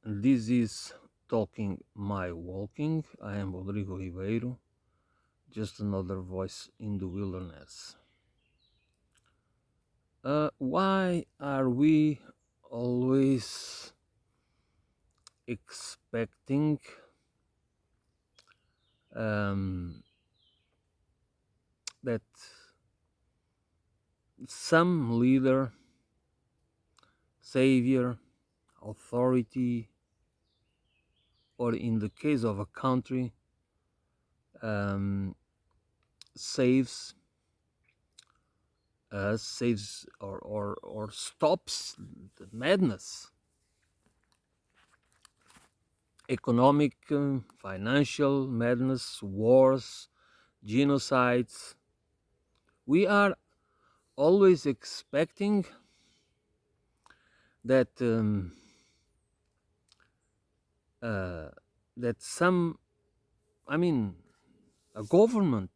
This is Talking My Walking. I am Rodrigo Ribeiro, just another voice in the wilderness. Why are we always expecting um, that some leader, savior, authority, or in the case of a country, um, saves saves or stops the madness, economic, financial madness, wars, genocides? We are always expecting that uh, that some, I mean, a government.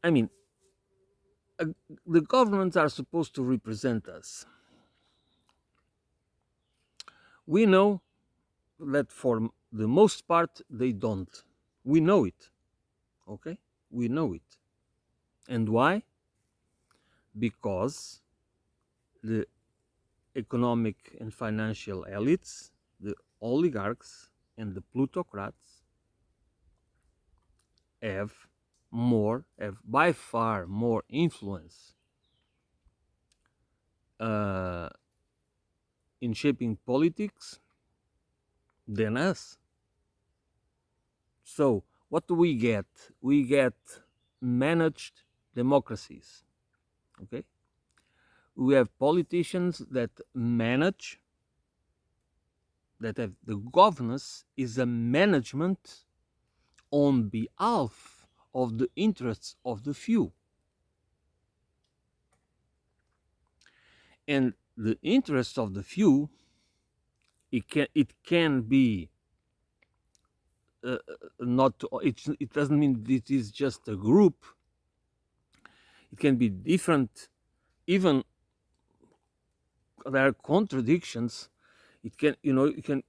I mean, uh, the governments are supposed to represent us. We know that for the most part they don't. We know it. Okay, we know it. And why? Because the economic and financial elites, the oligarchs and the plutocrats have by far more influence uh, in shaping politics than us. So what do we get? We get managed democracies. Okay, we have politicians that manage, that have the governance is a management on behalf of the interests of the few. And the interests of the few, it can be not, it doesn't mean it is just a group. It can be different, even there are contradictions. It can, you can,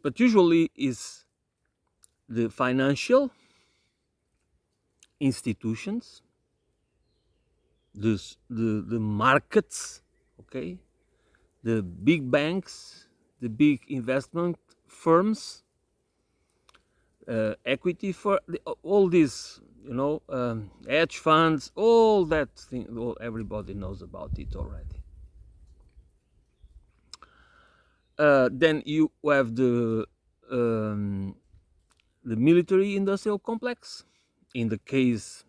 but usually is the financial institutions, the markets, okay, the big banks, the big investment firms, equity for all these, hedge funds, all that thing. Well, everybody knows about it already. Then you have um, the military industrial complex. In the case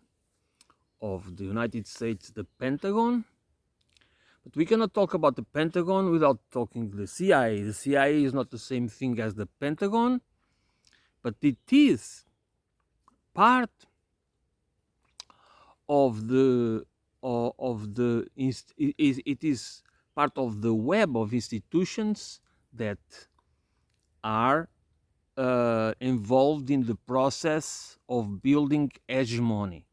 of the United States, the Pentagon. But we cannot talk about the Pentagon without talking the CIA. The CIA is not the same thing as the Pentagon, but it is part of the it is part of the web of institutions that are involved in the process of building hegemony,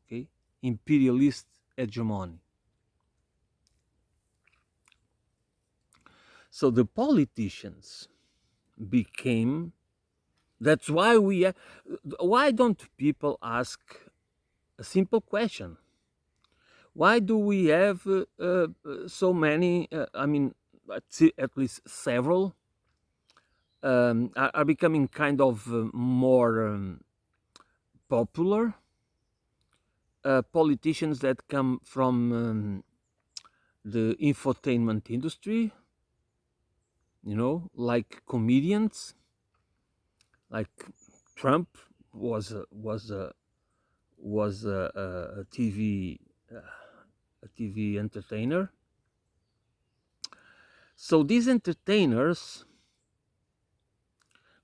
okay, imperialist hegemony. So the politicians became. That's why why don't people ask a simple question? Why do we have so many? I mean, at least several are becoming kind of more popular politicians that come from the infotainment industry. Like comedians, like Trump was a TV entertainer. So these entertainers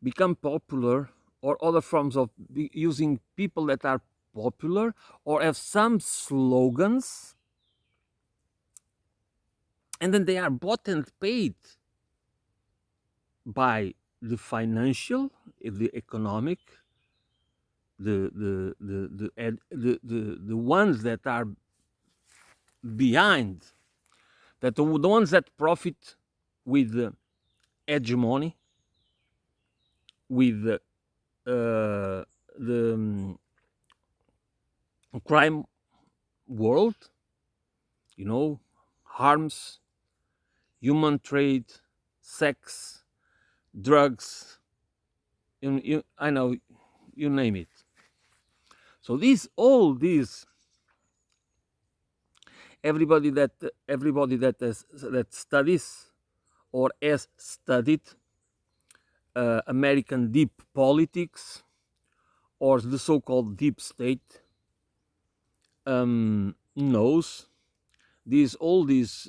become popular, or other forms of using people that are popular or have some slogans, and then they are bought and paid by the financial, the economic, the ones that are behind that the ones that profit with hegemony, with the crime world, you know, harms, human trade, sex, drugs, I know, you name it. So all these, everybody that that studies or has studied American deep politics or the so-called deep state knows all these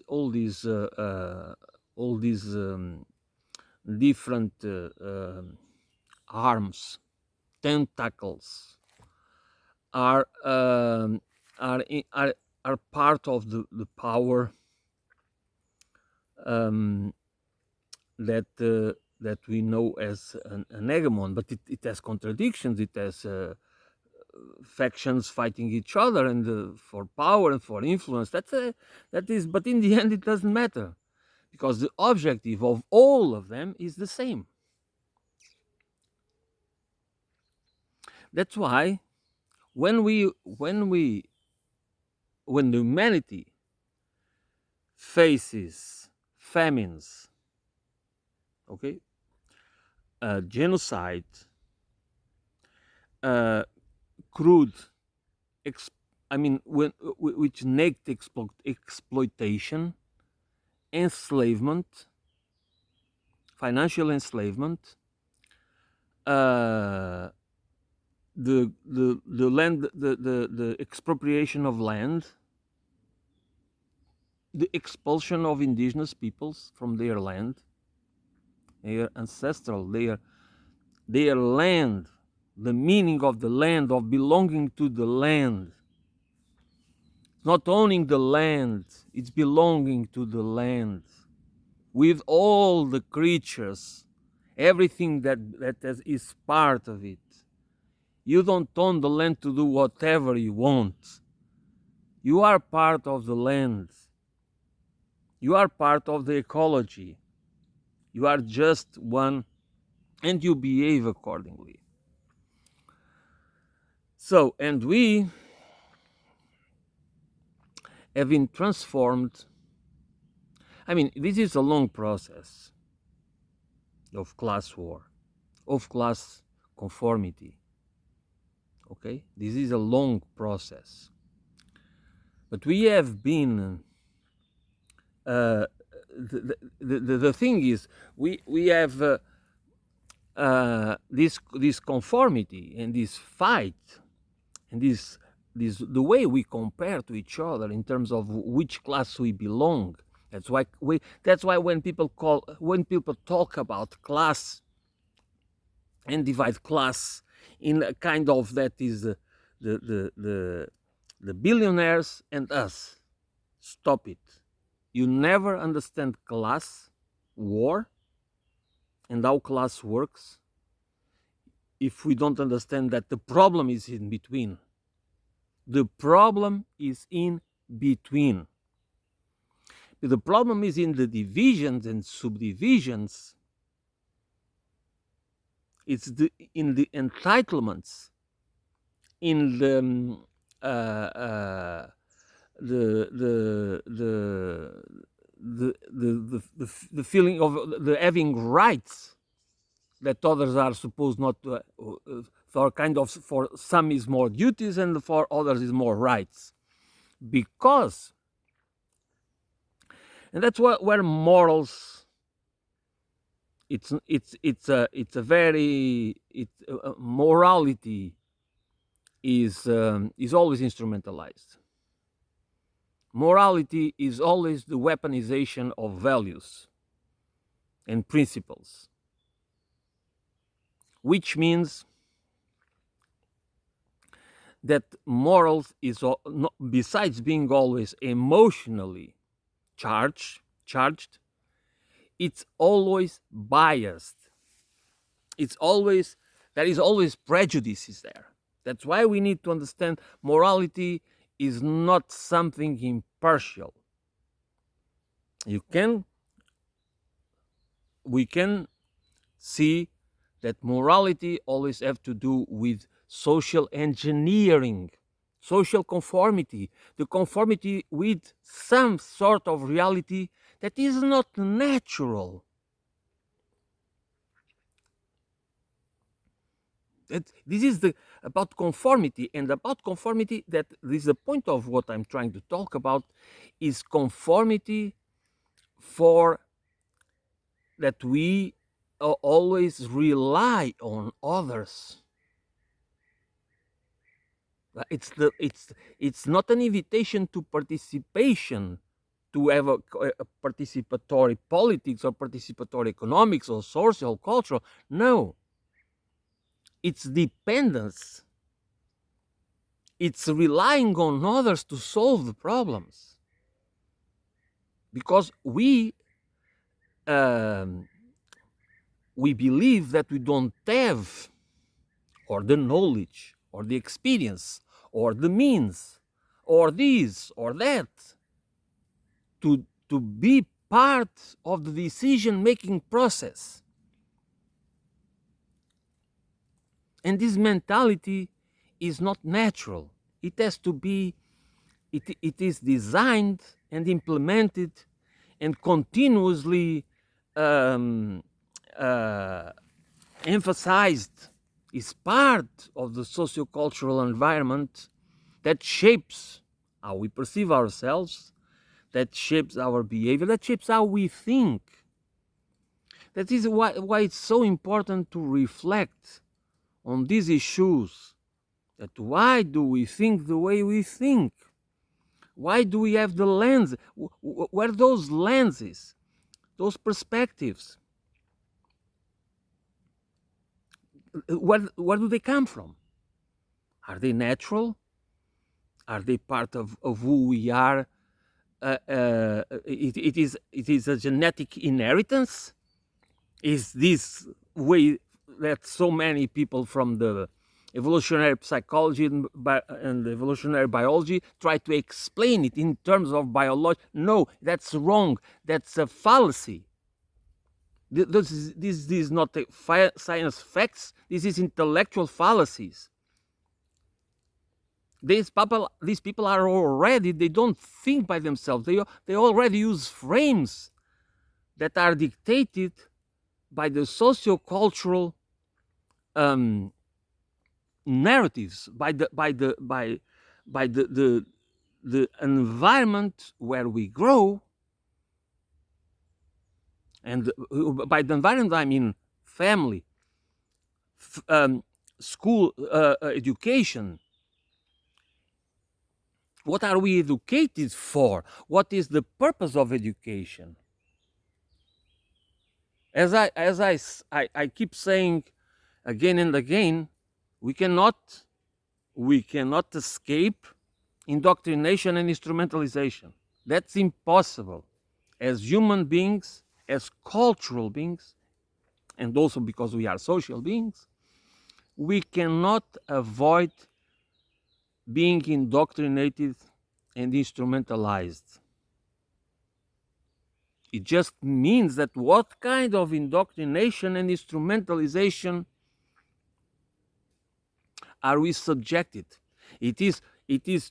different arms, tentacles are are part of the power that we know as an hegemon, but it has contradictions. It has factions fighting each other and for power and for influence. That is, but in the end, it doesn't matter because the objective of all of them is the same. That's why when humanity faces famines, okay, genocide, crude, which naked exploitation, enslavement, financial enslavement, the land, the expropriation of land, the expulsion of indigenous peoples from their land, their ancestral, their land, the meaning of the land, of belonging to the land. Not owning the land, it's belonging to the land with all the creatures, everything that is part of it. You don't own the land to do whatever you want. You are part of the land. You are part of the ecology. You are just one, and you behave accordingly. So, and we have been transformed. I mean, this is a long process of class war, of class conformity. Okay, this is a long process, but we have been. The thing is, we have this conformity and this fight and this the way we compare to each other in terms of which class we belong. That's why when people talk about class and divide class in a kind of that is the billionaires and us. Stop it. You never understand class war and how class works if we don't understand that the problem is in between. The problem is in between. The problem is in the divisions and subdivisions. It's in the entitlements, in the feeling of the having rights that others are supposed not to. For some is more duties and for others is more rights, because, and that's where morals. Morality is always instrumentalized. Morality is always the weaponization of values and principles, which means that morals is, besides being always emotionally charged, it's always biased. There is always prejudices there. That's why we need to understand morality is not something impartial. You can, we can see that morality always have to do with social engineering, social conformity, the conformity with some sort of reality that is not natural. This is the about conformity, and about conformity, that this is the point of what I'm trying to talk about, is conformity for that we always rely on others. It's not an invitation to participation, to have a participatory politics or participatory economics or social culture. No, it's dependence. It's relying on others to solve the problems, because um, we believe that we don't have or the knowledge or the experience or the means or this or that to be part of the decision making process. And this mentality is not natural. It has to be, it is designed and implemented and continuously um, uh, emphasized, is part of the sociocultural environment that shapes how we perceive ourselves, that shapes our behavior, that shapes how we think. That is why it's so important to reflect on these issues. That why do we think the way we think? Why do we have the lens? Where those lenses, those perspectives, where do they come from? Are they natural? Are they part of who we are? It is a genetic inheritance. Is this way that so many people from the evolutionary psychology and evolutionary biology try to explain it in terms of biology? No, that's wrong. That's a fallacy. This is not science facts. This is intellectual fallacies. These people are already, they don't think by themselves. They already use frames that are dictated by the sociocultural narratives, by the environment where we grow. And by the environment, I mean family, school, education. What are we educated for? What is the purpose of education? As I keep saying again and again, we cannot escape indoctrination and instrumentalization. That's impossible. As human beings, as cultural beings, and also because we are social beings, we cannot avoid being indoctrinated and instrumentalized. It just means that what kind of indoctrination and instrumentalization are we subjected? It is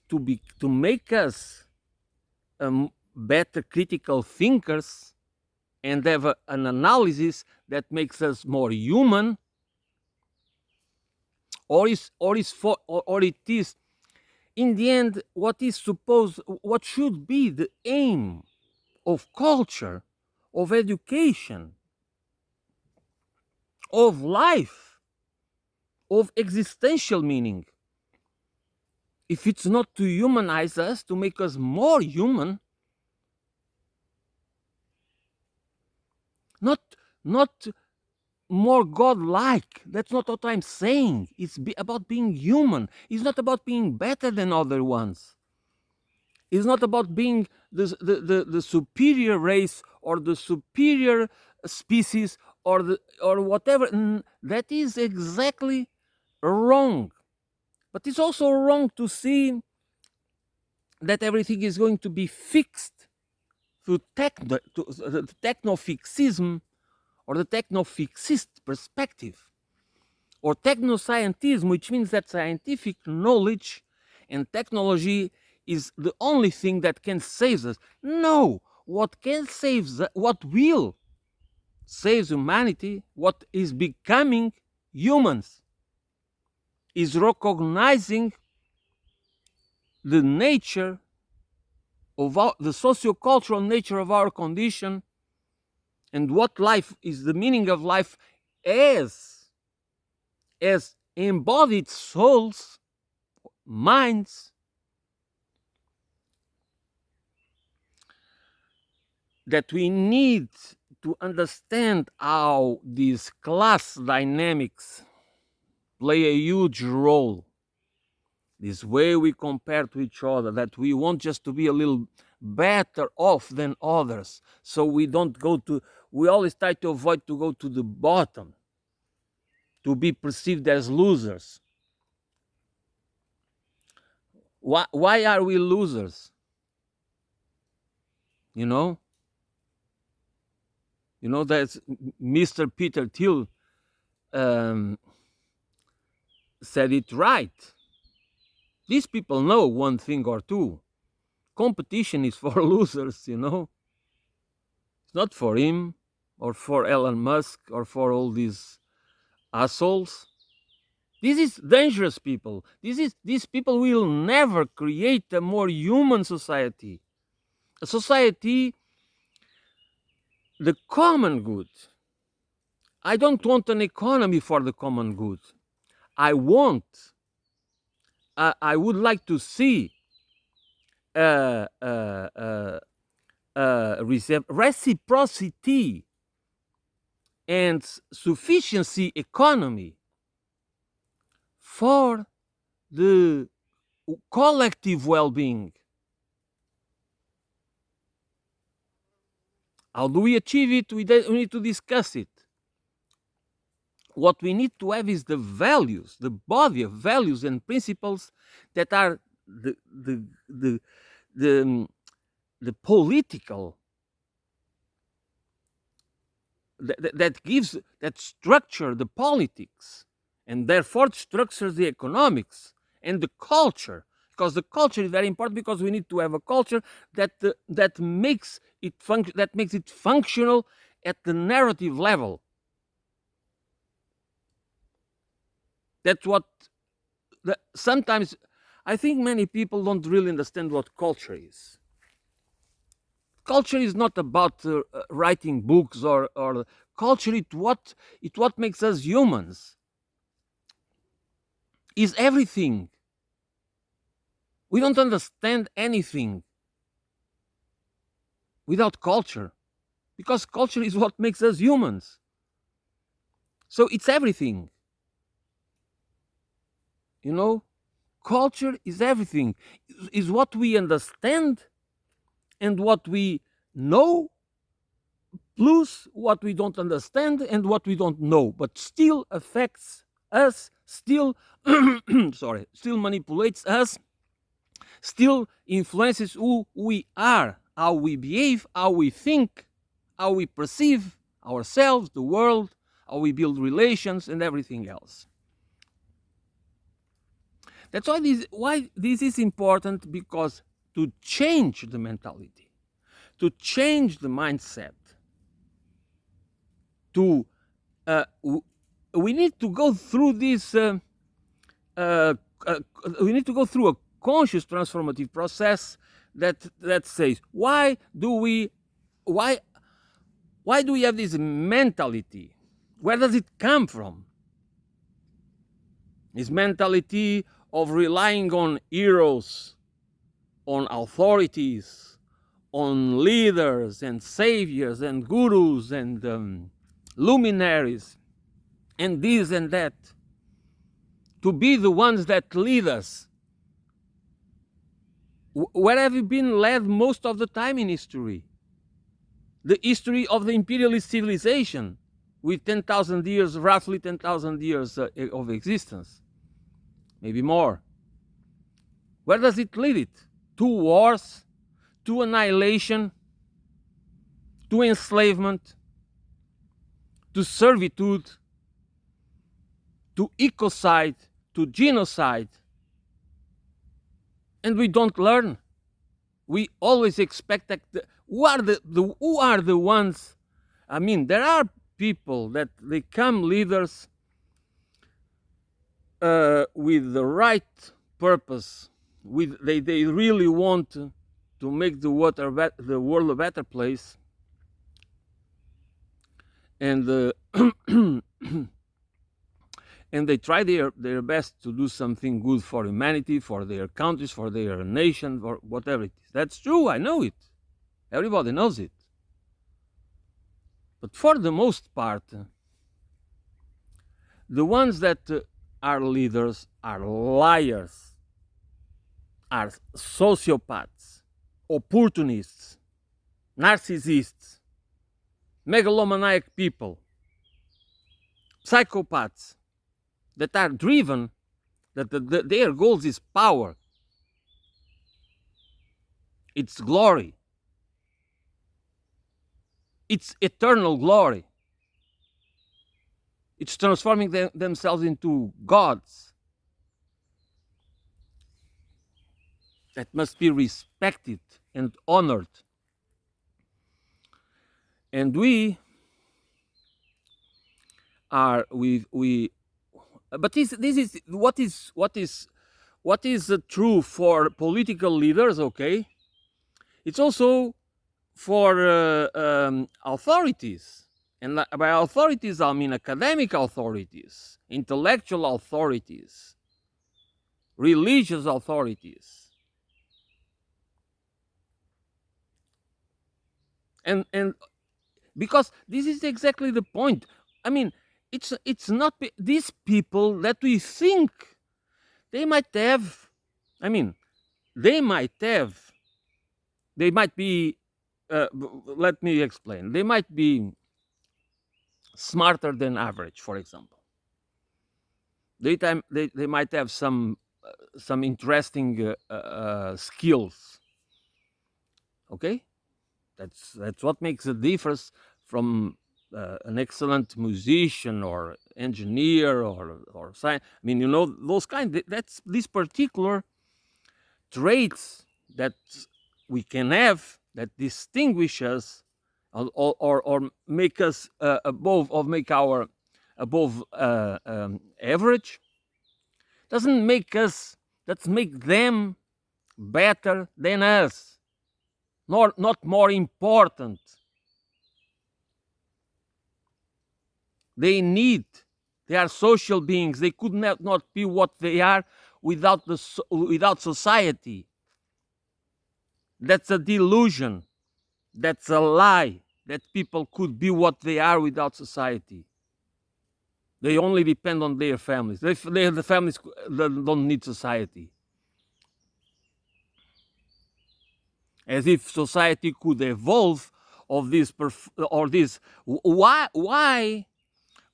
to make us better critical thinkers and have an analysis that makes us more human, or it is in the end what should be the aim of culture, of education, of life, of existential meaning. If it's not to humanize us, to make us more human, not more godlike. That's not what I'm saying. It's about being human. It's not about being better than other ones. It's not about being the superior race or the superior species or whatever. That is exactly wrong. But it's also wrong to see that everything is going to be fixed to the technofixism or the technofixist perspective, or technoscientism, which means that scientific knowledge and technology is the only thing that can save us. No, what can save what will save humanity, what is becoming humans, is recognizing the nature of the socio-cultural nature of our condition, and what life is, the meaning of life as embodied souls, minds, that we need to understand how these class dynamics play a huge role. This way we compare to each other, that we want just to be a little better off than others. So we always try to avoid to go to the bottom, to be perceived as losers. Why are we losers? You know that Mr. Peter Thiel said it right. These people know one thing or two. Competition is for losers, It's not for him or for Elon Musk or for all these assholes. This is dangerous, people. These people will never create a more human society. A society, the common good. I don't want an economy for the common good. I would like to see reciprocity and sufficiency economy for the collective well-being. How do we achieve it? We need to discuss it. What we need to have is the values, the body of values and principles that are the political, that structure the politics, and therefore structures the economics and the culture. Because the culture is very important, because we need to have a culture that makes it functional at the narrative level. That's what sometimes I think many people don't really understand what culture is. Culture is not about writing books or culture. It what makes us humans. Is everything. We don't understand anything without culture, because culture is what makes us humans. So it's everything. Culture is everything. Is what we understand and what we know, plus what we don't understand and what we don't know, but still affects us, still still manipulates us, still influences who we are, how we behave, how we think, how we perceive ourselves, the world, how we build relations, and everything else. That's why this is important, because to change the mentality, to change the mindset, we need to go through this. We need to go through a conscious transformative process that says, why do we have this mentality? Where does it come from? This mentality of relying on heroes, on authorities, on leaders and saviors and gurus and luminaries and this and that, to be the ones that lead us. Where have we been led most of the time in history? The history of the imperialist civilization, with 10,000 years, roughly 10,000 years of existence, maybe more. Where does it lead it? To wars, to annihilation, to enslavement, to servitude, to ecocide, to genocide, and we don't learn. We always expect that who are the ones. I mean, there are people that become leaders with the right purpose. They really want to make the world a better place, and and they try their best to do something good for humanity, for their countries, for their nation, for whatever it is. That's true, I know it. Everybody knows it. But for the most part, the ones that are leaders are liars, are sociopaths, opportunists, narcissists, megalomaniac people, psychopaths, that are driven, that their goals is power, it's glory, it's eternal glory, it's transforming themselves into gods that must be respected and honored. And we are but this is what is true for political leaders, okay? It's also for authorities, and by authorities I mean academic authorities, intellectual authorities, religious authorities, and because this is exactly the point. I mean, it's not these people that we think they might have. I mean, they might be. Let me explain. They might be smarter than average, for example. They might have some interesting skills. Okay, that's what makes a difference from an excellent musician or engineer or science. I mean, those kind. That's these particular traits that we can have that distinguish us or make us make our above average. Doesn't make us. Let's make them better than us, not more important. They are social beings. They could not be what they are without society. That's a delusion. That's a lie that people could be what they are without society. They only depend on their families. The families don't need society. As if society could evolve of this or this.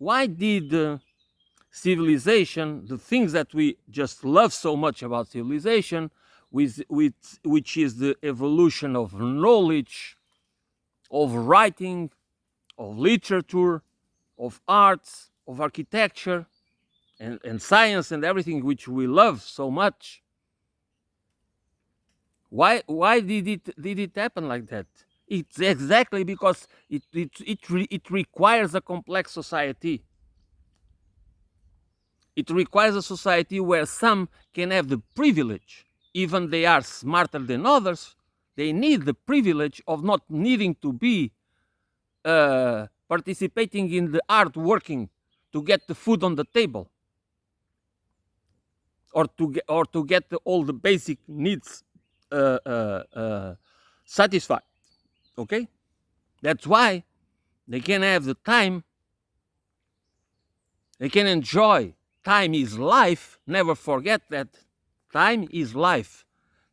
Why did civilization, the things that we just love so much about civilization, which is the evolution of knowledge, of writing, of literature, of arts, of architecture, and science and everything which we love so much? Why did it happen like that? It's exactly because it requires a complex society. It requires a society where some can have the privilege, even they are smarter than others, they need the privilege of not needing to be participating in the hard working to get the food on the table, or to get all the basic needs satisfied. Okay, that's why they can have the time. They can enjoy. Time is life. Never forget that. Time is life.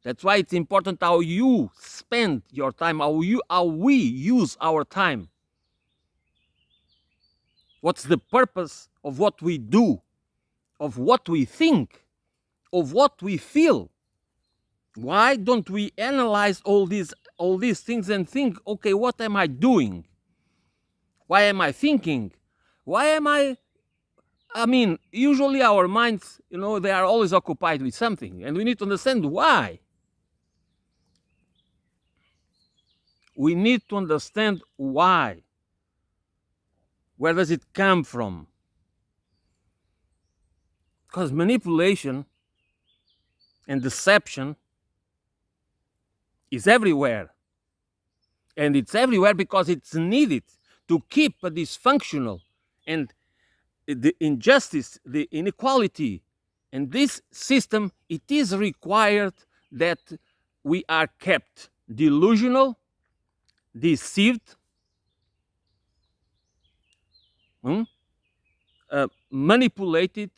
That's why it's important how you spend your time, how we use our time. What's the purpose of what we do, of what we think, of what we feel? Why don't we analyze all these all these things and think, okay, what am I doing? Why am I thinking? Why am I mean, usually our minds, they are always occupied with something, and we need to understand why. We need to understand why. Where does it come from? Because manipulation and deception is everywhere. And it's everywhere because it's needed to keep a dysfunctional and the injustice, the inequality, and this system, it is required that we are kept delusional, deceived, manipulated,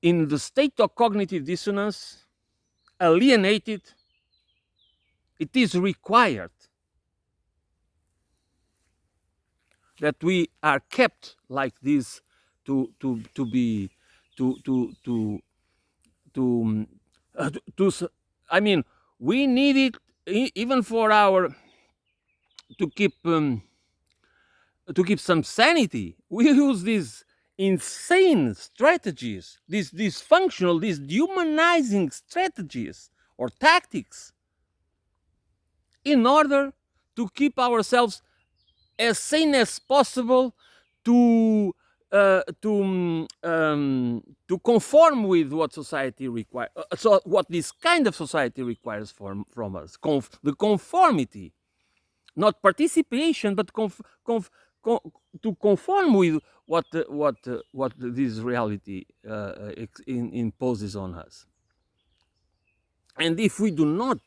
in the state of cognitive dissonance, alienated. It is required that we are kept like this to be to I mean, we need it even for our to keep some sanity. We use these insane strategies, these dysfunctional, these dehumanizing strategies or tactics, in order to keep ourselves as sane as possible, to conform with what society requires. So what this kind of society requires from us, the conformity, not participation, but to conform with what this reality imposes on us. And if we do not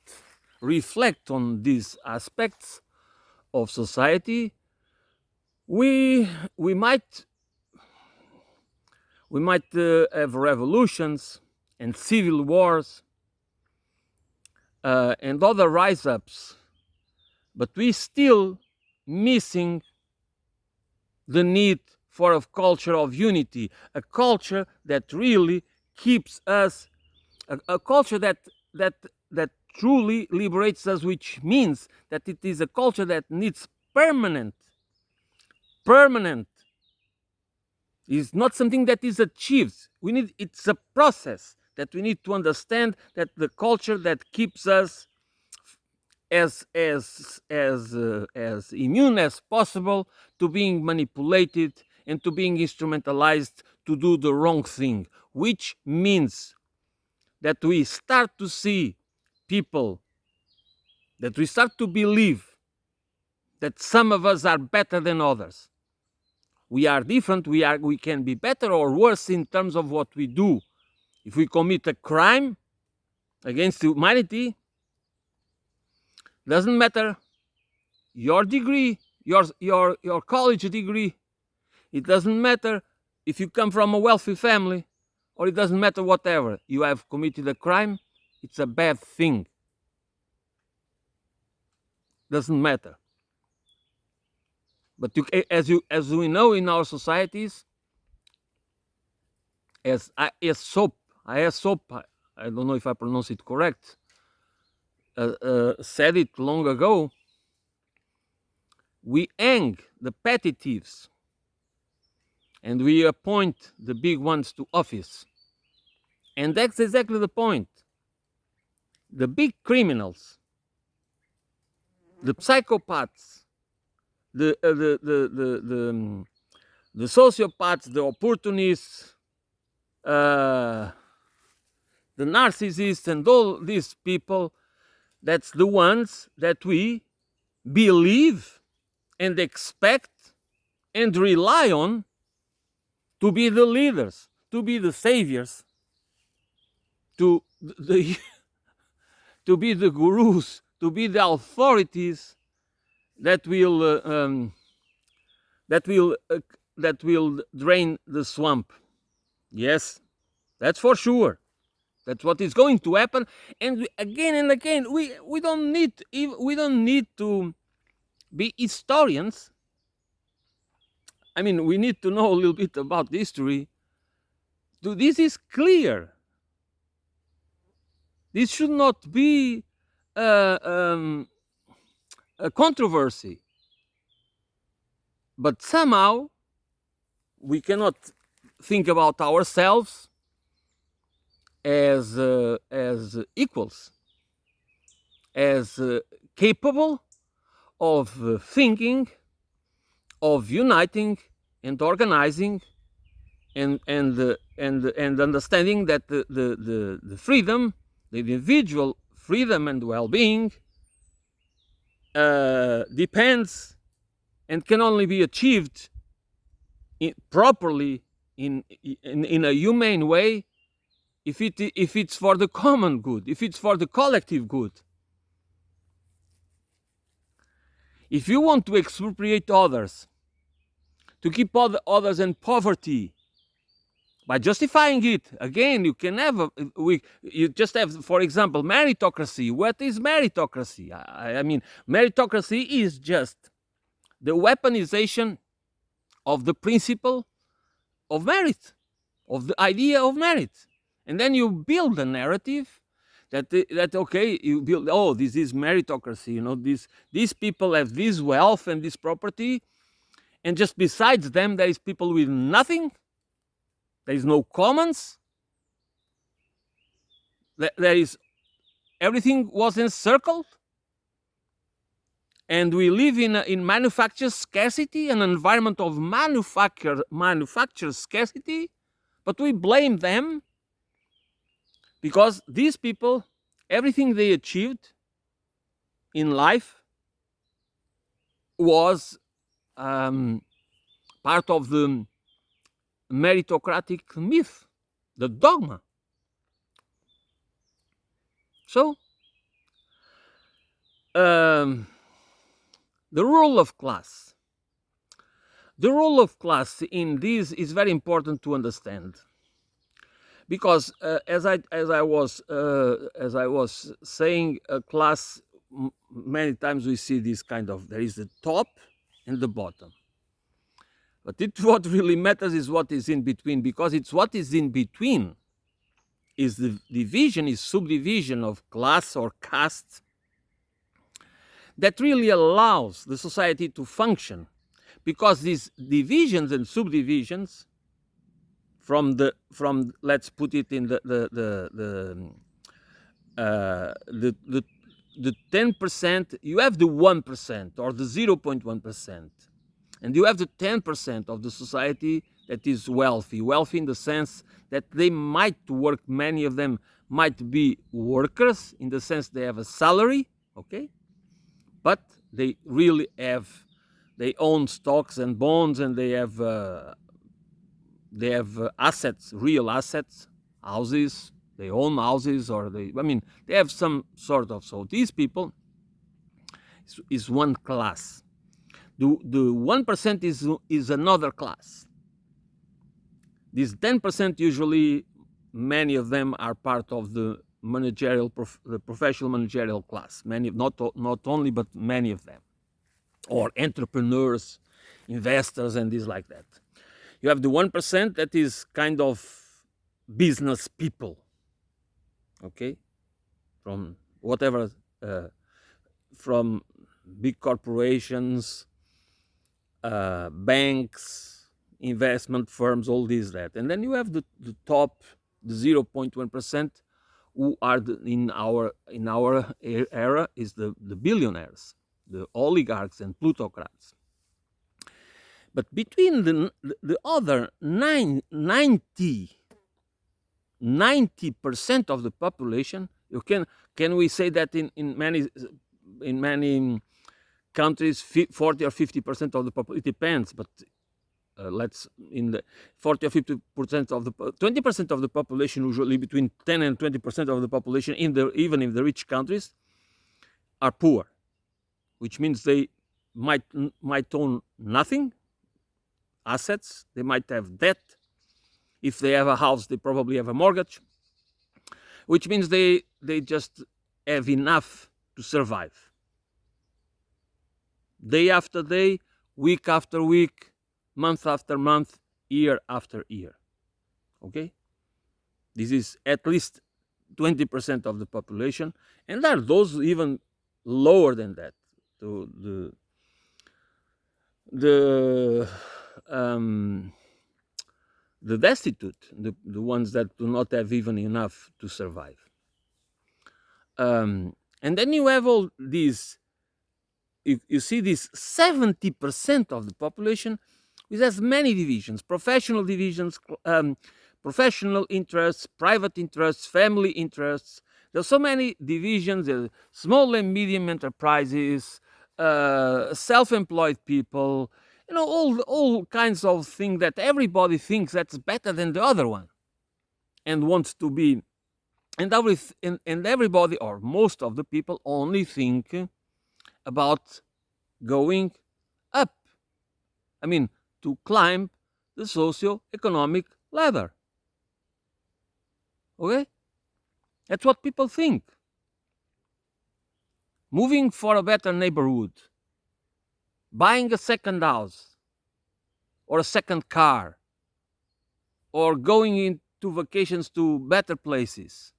reflect on these aspects of society, we might have revolutions and civil wars and other rise-ups, but we still missing the need for a culture of unity, a culture that really keeps us, a culture that truly liberates us, which means that it is a culture that needs permanent. It's not something that is achieved. It's a process that we need to understand, that the culture that keeps us as immune as possible to being manipulated and to being instrumentalized to do the wrong thing, which means that we start to see people, that we start to believe that some of us are better than others. We are different. We can be better or worse in terms of what we do. If we commit a crime against humanity, doesn't matter your degree, your college degree. It doesn't matter if you come from a wealthy family, or it doesn't matter whatever. You have committed a crime. It's a bad thing. Doesn't matter. But as we know in our societies, as Aesop, I don't know if I pronounce it correct, said it long ago, we hang the petty thieves and we appoint the big ones to office. And that's exactly the point. The big criminals, the psychopaths, the sociopaths, the opportunists, the narcissists, and all these people, that's the ones that we believe and expect and rely on to be the leaders, to be the saviors, to be the gurus, to be the authorities that will drain the swamp. Yes, that's for sure. That's what is going to happen. And again and again, we don't need to be historians. I mean, we need to know a little bit about history. This is clear. This should not be uh, um, a controversy, but somehow we cannot think about ourselves as equals, as capable of thinking, of uniting and organizing, and understanding that the freedom, the individual freedom and well-being, depends and can only be achieved properly in a humane way if it's for the common good, if it's for the collective good. If you want to expropriate others, to keep others in poverty by justifying it, again, you can have you just have, for example, meritocracy. What is meritocracy? I mean, meritocracy is just the weaponization of the principle of merit, of the idea of merit, and then you build a narrative that okay, you build, oh, this is meritocracy, you know, these people have this wealth and this property, and just besides them there is people with nothing, there is no commons, there is, everything was encircled, and we live in manufacture scarcity, an environment of manufacture scarcity, but we blame them because these people, everything they achieved in life was part of the meritocratic myth, the dogma. So, the role of class. The role of class in this is very important to understand, because as I was saying, a class, many times we see this kind of, there is the top and the bottom, but what really matters is what is in between, because it's what is in between is the division, is subdivision of class or caste that really allows the society to function, because these divisions and subdivisions from let's put it in the 10%, you have the 1% or the 0.1%, and you have the 10% of the society that is wealthy in the sense that they might work, many of them might be workers in the sense they have a salary, okay, but they really have, they own stocks and bonds, and they have assets, real assets, houses, they own houses, or they have some sort of, so these people is one class. The 1% is another class. This 10%, usually many of them are part of the managerial, the professional managerial class. Many, not only, but many of them, or entrepreneurs, investors, and things like that. You have the 1% that is kind of business people, okay, from whatever, from big corporations, banks, investment firms, all this, that. And then you have the top, the 0.1%, who are in our era is the billionaires, the oligarchs and plutocrats. But between the other 90% of the population, you can we say that in many countries 40 or 50% of the population, it depends, but let's, in the 40 or 50% of the 20% of the population, usually between 10 and 20% of the population even in the rich countries, are poor, which means they might own nothing, assets, they might have debt. If they have a house, they probably have a mortgage, which means they just have enough to survive. Day after day, week after week, month after month, year after year. Okay? This is at least 20% of the population, and there are those even lower than that. To the um, the destitute, the ones that do not have even enough to survive. And then you have all these, you see this 70% of the population which has many divisions, professional divisions, professional interests, private interests, family interests. There's so many divisions, small and medium enterprises, self-employed people, all kinds of things that everybody thinks that's better than the other one and wants to be. And everybody, or most of the people, only think about going up. I mean, to climb the socio-economic ladder. Okay? That's what people think. Moving for a better neighborhood, buying a second house or a second car, or going into vacations to better places,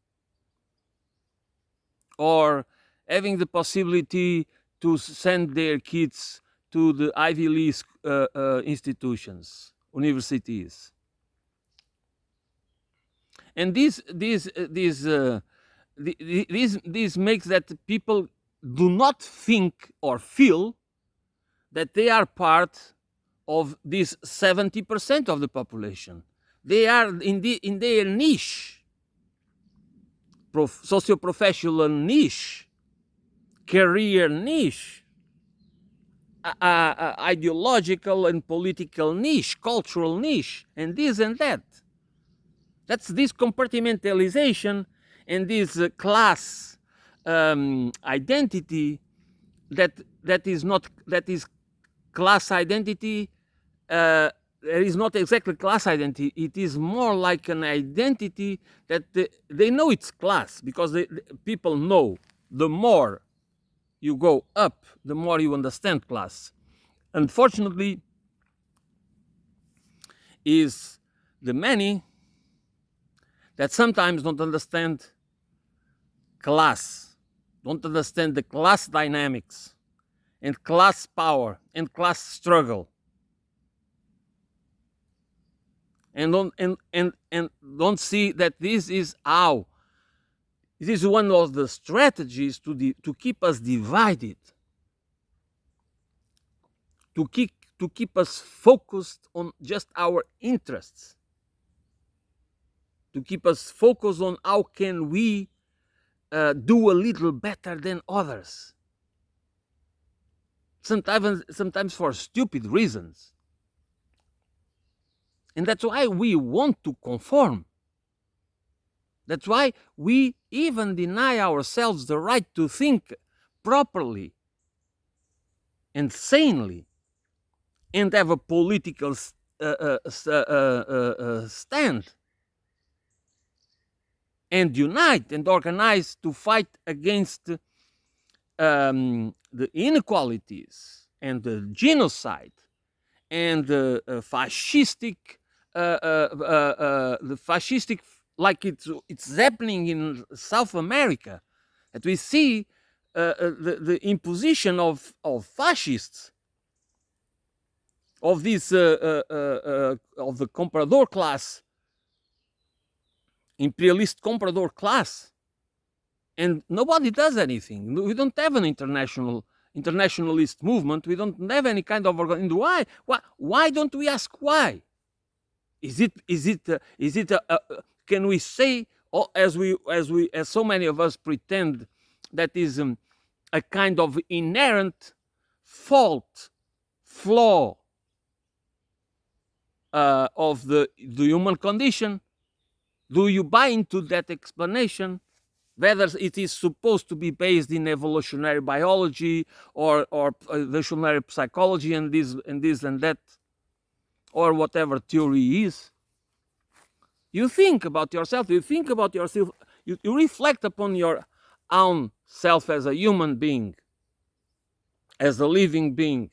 or having the possibility to send their kids to the Ivy League institutions, universities. And this makes that people do not think or feel that they are part of this 70% of the population. They are in their niche, socio-professional niche, career niche, ideological and political niche, cultural niche, and this and that. That's this compartmentalization and this class identity that is class identity. It is not exactly class identity. It is more like an identity that they know it's class, because people know the more you go up, the more you understand class. Unfortunately, is the many that sometimes don't understand class, don't understand the class dynamics and class power and class struggle, and don't see that this is one of the strategies to keep us divided, to keep us focused on just our interests, to keep us focused on how can we do a little better than others, sometimes for stupid reasons. And that's why we want to conform. That's why we even deny ourselves the right to think properly and sanely and have a political stand and unite and organize to fight against the inequalities and the genocide and the fascistic, like it's happening in South America, that we see the imposition of fascists, of this of the comprador class, imperialist comprador class, and nobody does anything. We don't have an internationalist movement. We don't have any kind of organization. Why don't we ask why? Is it can we say, as so many of us pretend, that is a kind of inherent fault, flaw of the human condition? Do you buy into that explanation? Whether it is supposed to be based in evolutionary biology or evolutionary psychology and this and that, or whatever theory is. You think about yourself, you reflect upon your own self as a human being, as a living being.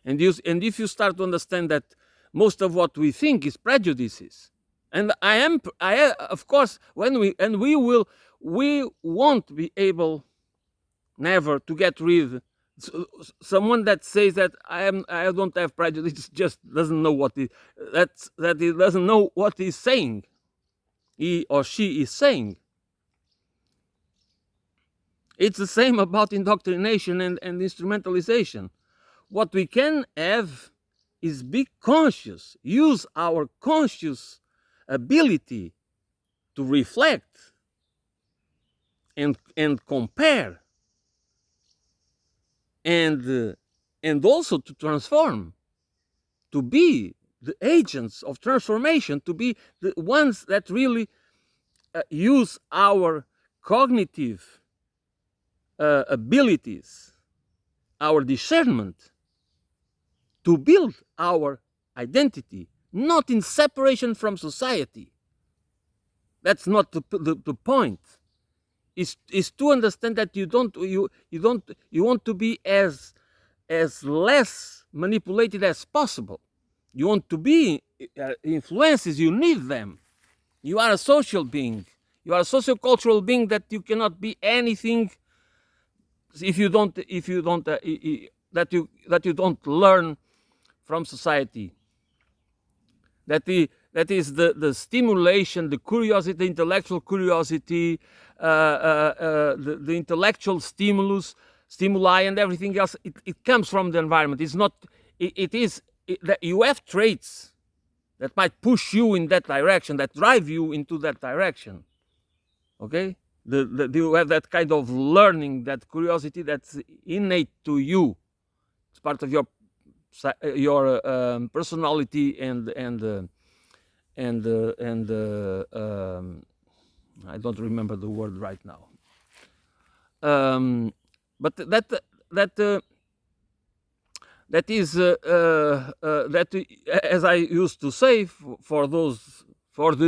And if you start to understand that most of what we think is prejudices, And of course, when we won't be able never to get rid. Someone that says that I don't have prejudice just doesn't know that he doesn't know what he's saying. He or she is saying. It's the same about indoctrination and instrumentalization. What we can have is be conscious, use our conscious ability to reflect and compare and also to transform, to be the agents of transformation, to be the ones that really use our cognitive abilities, our discernment, to build our identity, not in separation from society. That's not the point. Is to understand that you want to be as less manipulated as possible. You want to be influences. You need them. You are a social being. You are a sociocultural being that you cannot be anything if you don't that you don't learn from society. That is the stimulation, the curiosity, the intellectual curiosity, the intellectual stimuli, and everything else. It comes from the environment. It's not. It is that you have traits that might push you in that direction, that drive you into that direction. Okay, you have that kind of learning, that curiosity that's innate to you. It's part of your personality and I don't remember the word right now. But that is that, as I used to say, for the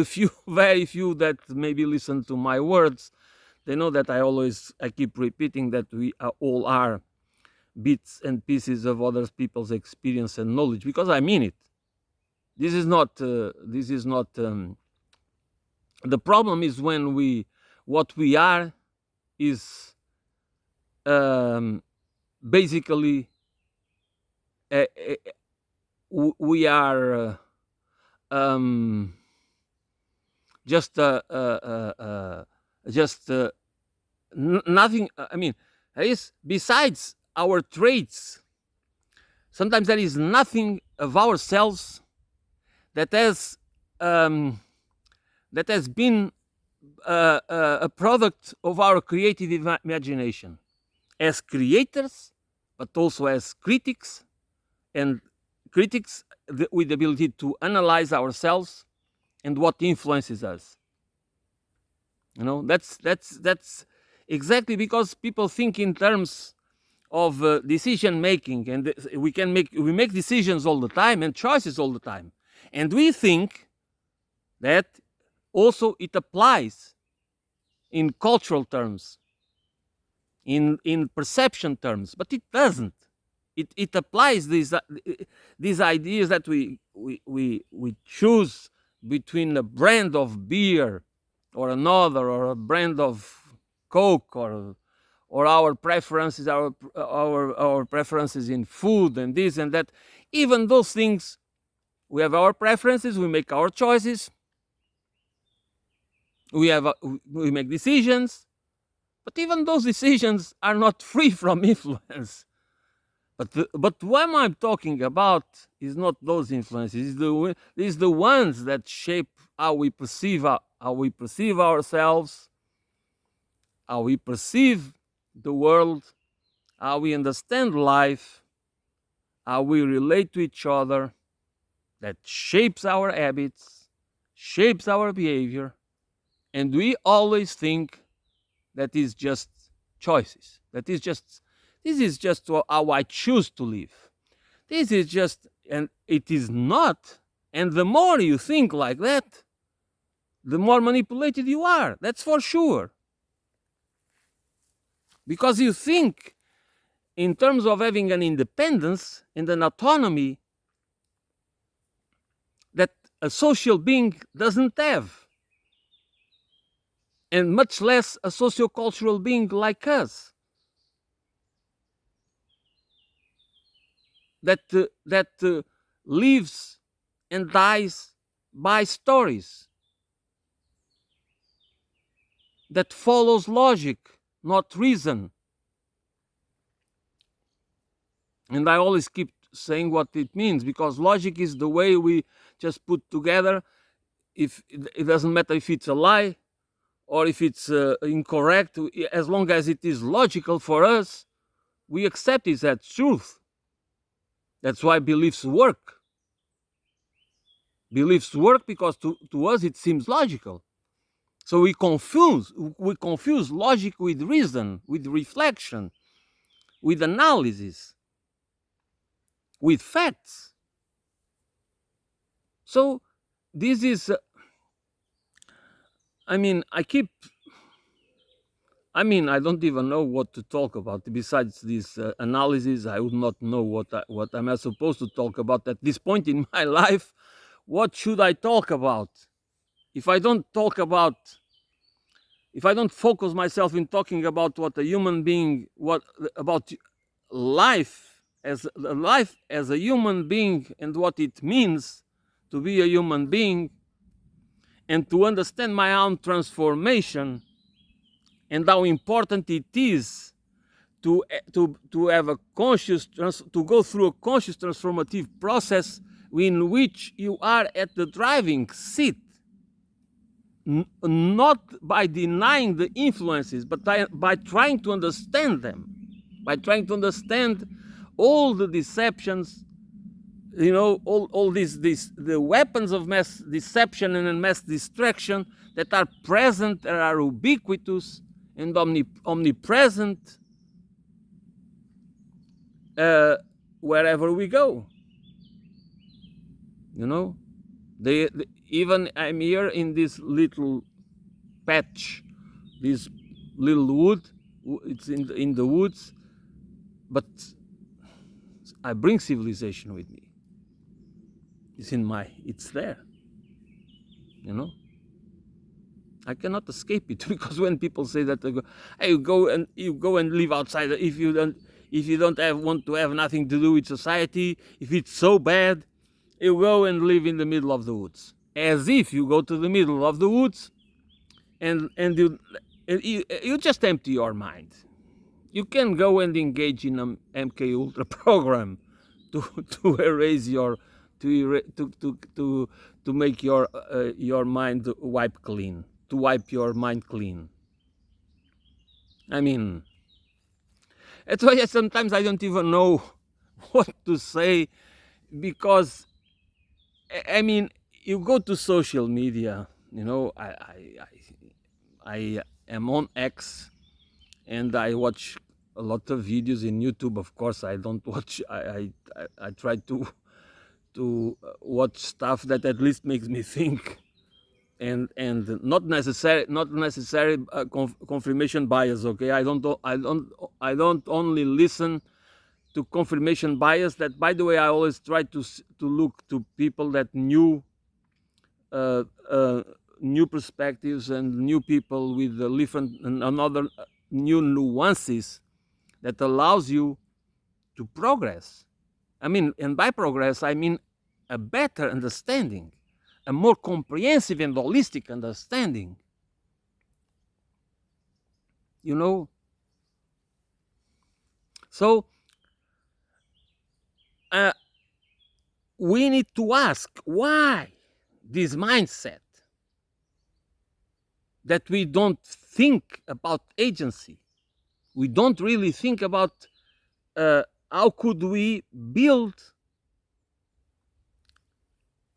few, very few that maybe listen to my words, they know that I keep repeating that we all are bits and pieces of other people's experience and knowledge, because I mean it. This is not. The problem is when what we are is basically we are just nothing. I mean, there is, besides our traits, sometimes there is nothing of ourselves that has been a product of our creative imagination as creators, but also as critics, and critics with the ability to analyze ourselves and what influences us. That's exactly because people think in terms of decision making, and we make decisions all the time and choices all the time, and we think that also it applies in cultural terms, in perception terms, but it doesn't. It applies these ideas that we choose between a brand of beer or another, or a brand of Coke, or our preferences, our preferences in food and this and that. Even those things, we have our preferences, we make our choices, we make decisions, but even those decisions are not free from influence. But what I'm talking about is not those influences. It's the ones that shape how we perceive ourselves, how we perceive the world, how we understand life, how we relate to each other, that shapes our habits, shapes our behavior, and we always think that is just choices. This is just how I choose to live. This is just, and it is not. And the more you think like that, the more manipulated you are. That's for sure. Because you think in terms of having an independence and an autonomy that a social being doesn't have, and much less a sociocultural being like us that lives and dies by stories, that follows logic, not reason. And I always keep saying what it means, because logic is the way we just put together. If it doesn't matter if it's a lie or if it's incorrect, as long as it is logical for us, we accept it as truth. That's why beliefs work. Beliefs work because to us it seems logical. So we confuse logic with reason, with reflection, with analysis, with facts. So this is, I don't even know what to talk about. Besides this analysis, I would not know what am I supposed to talk about at this point in my life. What should I talk about? If I don't focus myself in talking about what a human being, about life as a human being and what it means to be a human being, and to understand my own transformation and how important it is to have a to go through a conscious transformative process in which you are at the driving seat, not by denying the influences, but by trying to understand them, by trying to understand all the deceptions, all these the weapons of mass deception and mass distraction that are present, that are ubiquitous and omnipresent wherever we go. Even I'm here in this little patch, this little wood. It's in the woods, but I bring civilization with me. It's there. I cannot escape it, because when people say that, they go, hey, you go and live outside. If you don't want to have nothing to do with society, if it's so bad, you go and live in the middle of the woods. As if you go to the middle of the woods and you just empty your mind. You can go and engage in an MK Ultra program to erase your to make your mind wipe clean, to wipe your mind clean. That's why sometimes I don't even know what to say, because you go to social media. I am on X, and I watch a lot of videos in YouTube. Of course, I don't watch. I try to watch stuff that at least makes me think, and not necessary confirmation bias. Okay, I don't only listen to confirmation bias. That, by the way, I always try to look to people that knew new perspectives and new people with different and another new nuances that allows you to progress. And by progress, I mean a better understanding, a more comprehensive and holistic understanding. So we need to ask why this mindset that we don't think about agency. We don't really think about how could we build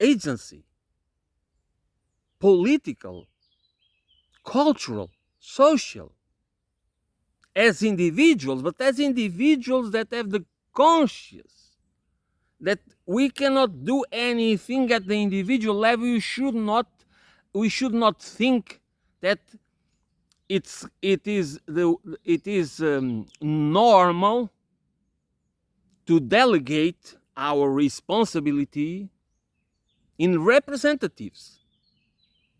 agency, political, cultural, social, as individuals, but as individuals that have the conscience that we cannot do anything at the individual level. We should not think that it is normal to delegate our responsibility in representatives,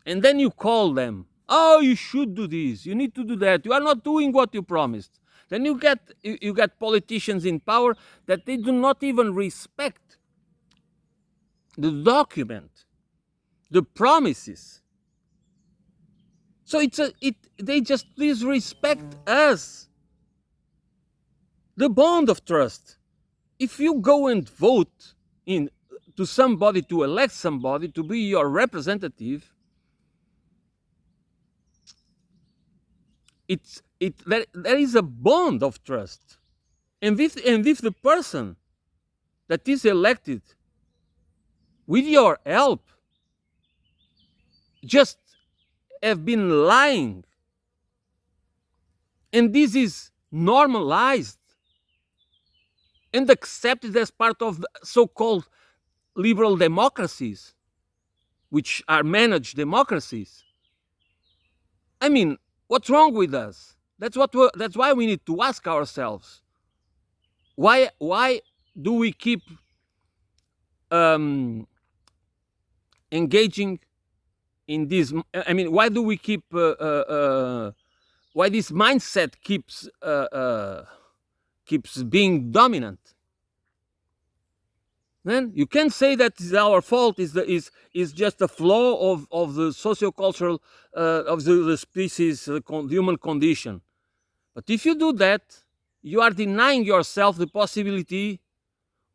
and then you call them, oh, you should do this, you need to do that, you are not doing what you promised. Then you get politicians in power that they do not even respect the document, the promises. So they just disrespect us, the bond of trust. If you go and vote to somebody, to elect somebody to be your representative, there is a bond of trust, and if the person that is elected with your help just have been lying, and this is normalized and accepted as part of the so-called liberal democracies, which are managed democracies. I mean, what's wrong with us? That's why we need to ask ourselves, why do we keep engaging in this? I mean, why do we keep why this mindset keeps being dominant? Then you can say that it's our fault, is just a flaw of the sociocultural of the species, the human condition. But if you do that, you are denying yourself the possibility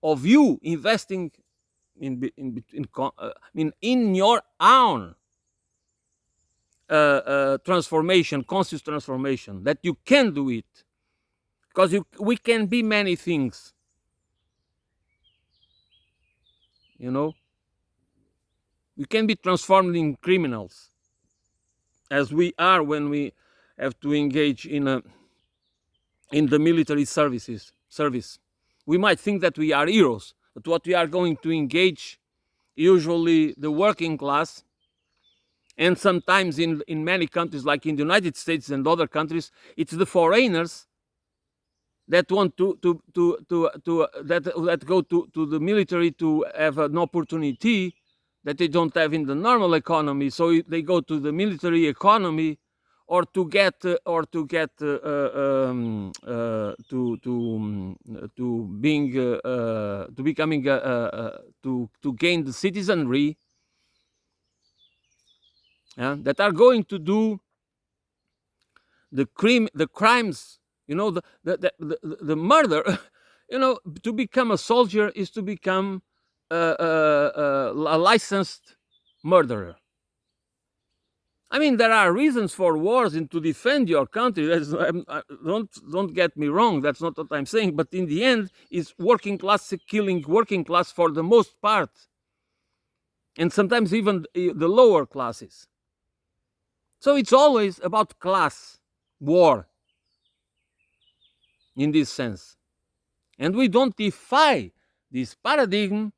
of you investing in your own transformation, conscious transformation, that you can do it, because we can be many things. You know, we can be transformed in criminals, as we are when we have to engage in the military service. We might think that we are heroes, but what we are going to engage, usually the working class, and sometimes in many countries, like in the United States and other countries, it's the foreigners that want that go to the military to have an opportunity that they don't have in the normal economy. So they go to the military economy, or to gain the citizenry, that are going to do the crimes, the murder. To become a soldier is to become a licensed murderer. I mean, there are reasons for wars and to defend your country. Don't get me wrong. That's not what I'm saying. But in the end, it's working class killing working class for the most part, and sometimes even the lower classes. So it's always about class war in this sense. And we don't defy this paradigm.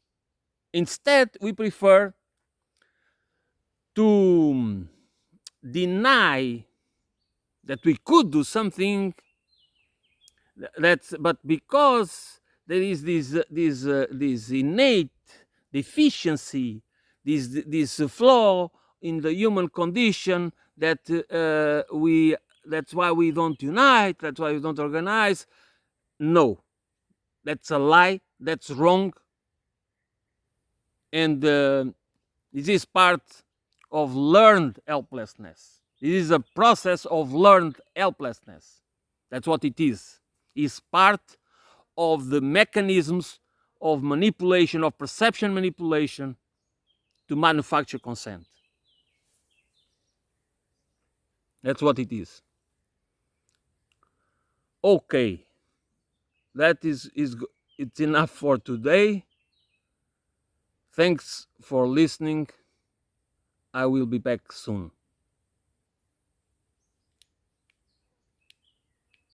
Instead, we prefer to deny that we could do something, but because there is this innate deficiency, this flaw in the human condition, that's why we don't unite, that's why we don't organize. No, that's a lie, that's wrong, and this is part of learned helplessness. It is a process of learned helplessness. That's what it is. It's part of the mechanisms of manipulation, of perception manipulation, to manufacture consent. That's what it is. Okay, that it's enough for today. Thanks for listening. I will be back soon.